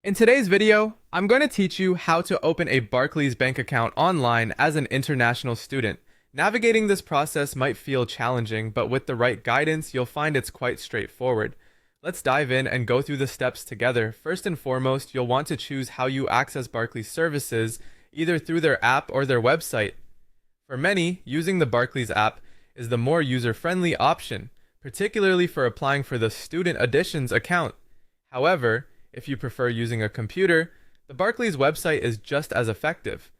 In today's video, I'm going to teach you how to open a Barclays Bank account online as an international student. Navigating this process might feel challenging, but with the right guidance, you'll find it's quite straightforward. Let's dive in and go through the steps together. First and foremost, you'll want to choose how you access Barclays services, either through their app or their website. For many, using the Barclays app is the more user-friendly option, particularly for applying for the Student Editions account. However, if you prefer using a computer, the Barclays website is just as effective.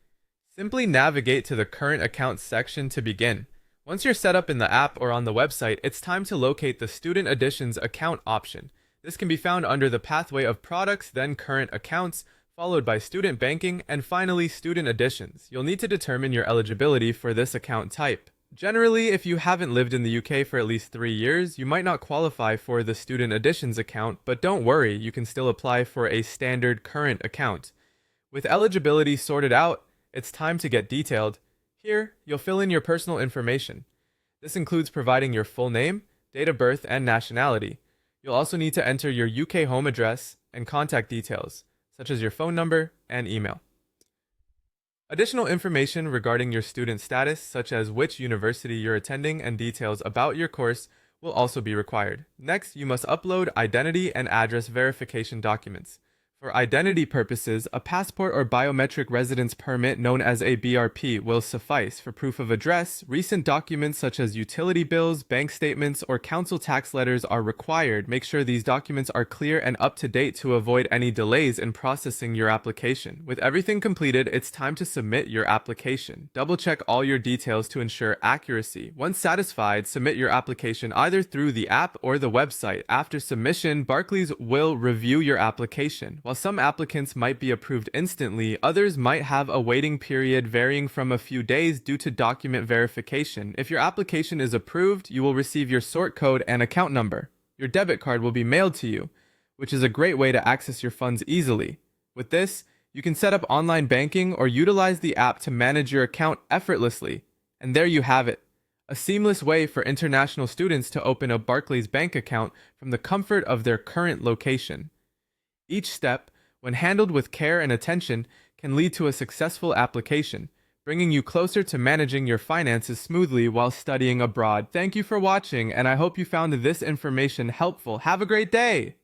Simply navigate to the Current Accounts section to begin. Once you're set up in the app or on the website, it's time to locate the Student Editions account option. This can be found under the pathway of Products, then Current Accounts, followed by Student Banking, and finally Student Editions. You'll need to determine your eligibility for this account type. Generally, if you haven't lived in the UK for at least 3 years, you might not qualify for the Student Editions account, but don't worry, you can still apply for a standard current account. With eligibility sorted out, it's time to get detailed. Here, you'll fill in your personal information. This includes providing your full name, date of birth, and nationality. You'll also need to enter your UK home address and contact details, such as your phone number and email. Additional information regarding your student status, such as which university you're attending and details about your course, will also be required. Next, you must upload identity and address verification documents. For identity purposes, a passport or biometric residence permit known as a BRP will suffice. For proof of address, recent documents such as utility bills, bank statements, or council tax letters are required. Make sure these documents are clear and up to date to avoid any delays in processing your application. With everything completed, it's time to submit your application. Double check all your details to ensure accuracy. Once satisfied, submit your application either through the app or the website. After submission, Barclays will review your application. While some applicants might be approved instantly, others might have a waiting period varying from a few days due to document verification. If your application is approved, you will receive your sort code and account number. Your debit card will be mailed to you, which is a great way to access your funds easily. With this, you can set up online banking or utilize the app to manage your account effortlessly. And there you have it. A seamless way for international students to open a Barclays Bank account from the comfort of their current location. Each step, when handled with care and attention, can lead to a successful application, bringing you closer to managing your finances smoothly while studying abroad. Thank you for watching, and I hope you found this information helpful. Have a great day!